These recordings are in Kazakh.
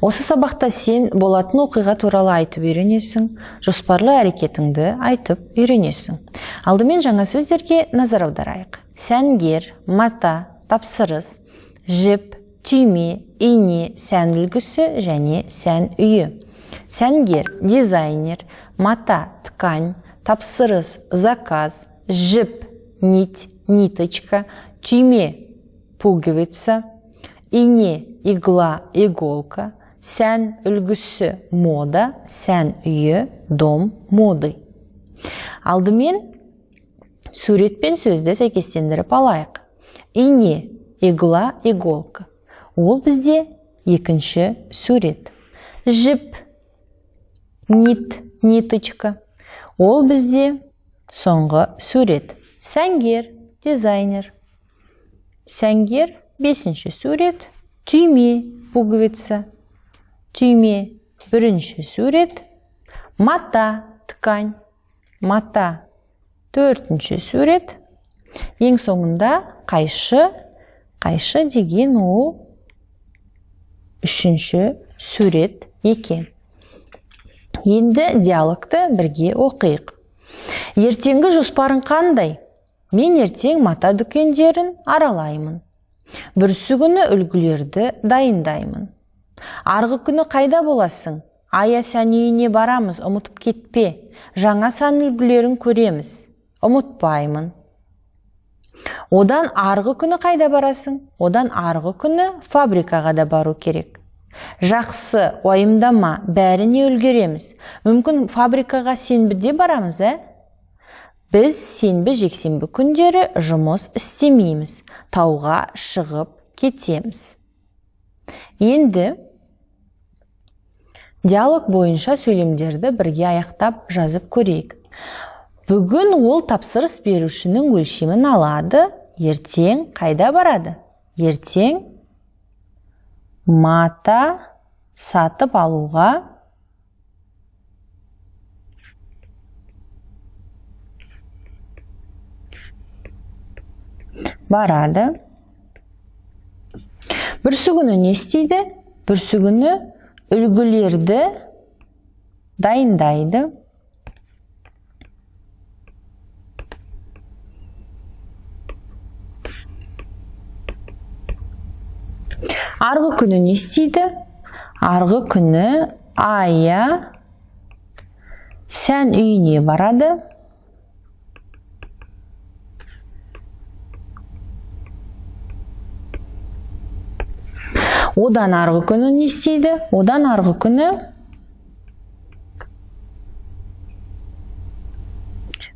Осы сабақта сен болатын оқиға туралы айтып үйренесің, жоспарлы әрекетіңді айтып үйренесің. Алдымен жаңа сөздерге назар аударайық. Сәнгер, мата, тапсырыс, жіп, түйме, ине, сән үлгісі және сән үйі. Сәнгер, дизайнер, мата, ткань, тапсырыс, заказ, жіп, нить, ниточка, түйме, пуговица, ине, игла, иголка, сән үлгісі, мода, сән үйі, дом, моды. Алдымен суретпен сөзді сәйкестендіріп алайық. Ине, игла, иголка. Ол бізде екінші сурет. Жіп, нит, ниточка. Ол бізде соңғы сурет. Сәнгер, дизайнер. Сәнгер, бесінші сурет. Түйме, пуговица. Түйме, бірінші сурет. Мата, ткань. Мата, төртінші сурет. Ең соңында қайшы. Қайшы деген ол үшінші сурет екен. Енді диалогты бірге оқиық. Ертеңгі жоспарың қандай? Мен ертең мата дүкендерін аралаймын. Бүрсігүні үлгілерді дайындаймын. Арғы күні қайда боласың? Ая сән үйіне барамыз, ұмытып кетпе. Жаңа сән үлгілерін көреміз. Ұмытпаймын. Одан арғы күні қайда барасың? Одан арғы күні фабрикаға да бару керек. Жақсы, уайымдама, бәріне үлгереміз. Мүмкін фабрикаға сенбіде барамыз, Біз сенбі жексенбі күндері жұмыс істемейміз. Тауға шығып кетеміз. Енді диалог бойынша сөйлемдерді бірге аяқтап жазып көрейік. Бүгін ол тапсырыс берушінің өлшемін алады. Ертең қайда барады? Ертең мата сатып алуға барады. Бүрсігүні не істейді? Бүрсігүні үлгілерді дайындайды. Арғы күні не істейді? Арғы күні Ая сән үйіне барады. Одан арғы күні не істейді? Одан арғы күні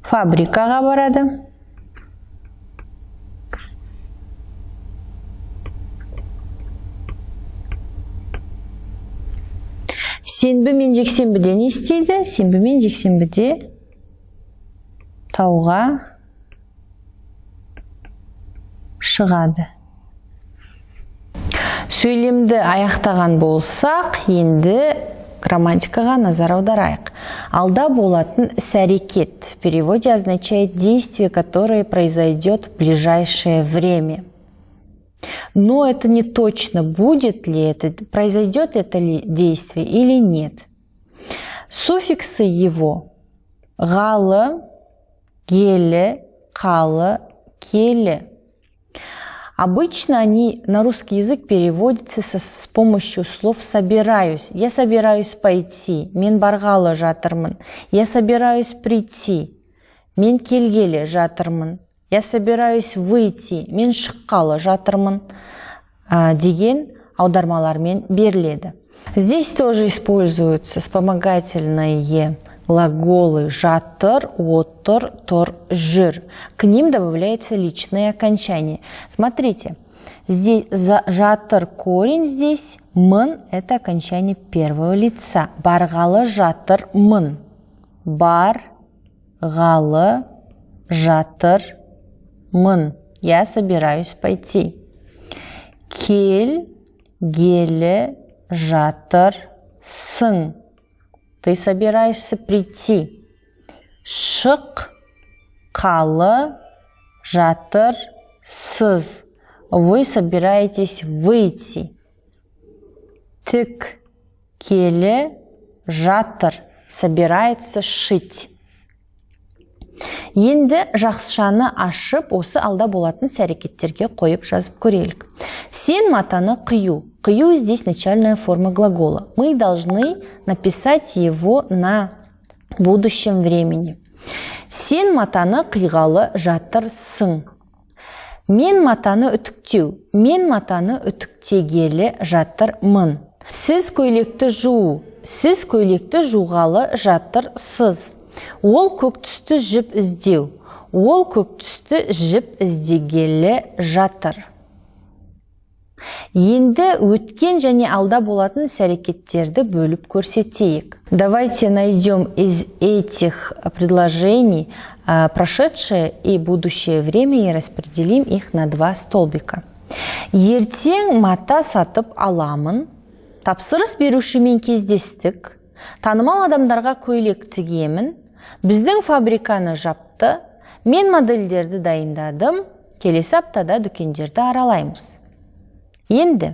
фабрикаға барады. Сенбі мен жексенбіде не істейді? Сенбі мен жексенбіде тауға шығады. Сөйлемді аяқтаған болсақ, енді грамматикаға назар аударайық. Алда болатын іс-әрекет. В переводе означает действие, которое произойдет в ближайшее время. Но это не точно, будет ли это, произойдет это ли действие или нет. Суффиксы его галы, гелі, қалы, келі. Обычно они на русский язык переводятся с помощью слов «собираюсь». Я собираюсь пойти. Мен барғалы жатырмын. Я собираюсь прийти. Мен келгелі жатырмын. Я собираюсь выйти. Мен шыққалы жатырмын. Деген аудармалармен беріледі. Здесь тоже используются вспомогательные глаголы жатыр, отыр, тұр, жүр. К ним добавляется личное окончание. Смотрите, здесь жатыр корень, здесь мын – это окончание первого лица. Барғалы жатыр мын. Барғалы жатыр мын. Я собираюсь пойти. Кел, гелі, жатыр, сын. Ты собираешься прийти. Шыққалы, жатыр, сыз. Вы собираетесь выйти. Тік, келе жатыр. Собирается шить. Енді жақшаны ашып, осы алда болатын әрекеттерге қойып жазып көрелік. Сен матаны қию. Қию здесь начальная форма глагола. Мы должны написать его на будущем времени. Сен матаны қиғалы жатырсың. Мен матаны үтіктеу. Мен матаны үтіктегелі жатырмын. Сіз көйлекті жуу. Сіз көйлекті жуғалы жатырсыз. Ол көк түсті жіп іздеу. Ол көк түсті жіп іздегелі жатыр. Енді өткен және алда болатын әрекеттерді бөліп көрсетейік. Давайте найдем из этих предложений прошедшее и будущее время и распределим их на два столбика. Ертең мата сатып аламын. Тапсырыс берушімен кездестік. Танымал адамдарға көйлек тігемін. Біздің фабриканы жапты. Мен модельдерді дайындадым. Келесі аптада дүкендерді аралаймыз. Енді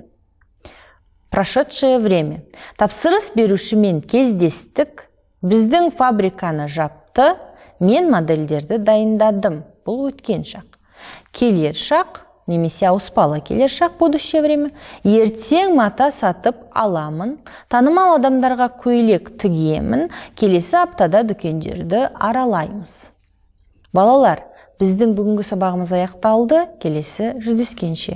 прошедшее время. Тапсырыс берушімен кездестік. Біздің фабриканы жапты. Мен модельдерді дайындадым. Бұл өткен шақ. Келер шақ, немесе ауыспалы келер шақ, будущее время. Ертең мата сатып аламын. Танымал адамдарға көйлек тігемін. Келесі аптада дүкендерді аралаймыз. Балалар, біздің бүгінгі сабағымыз аяқталды. Келесі жүздескенше.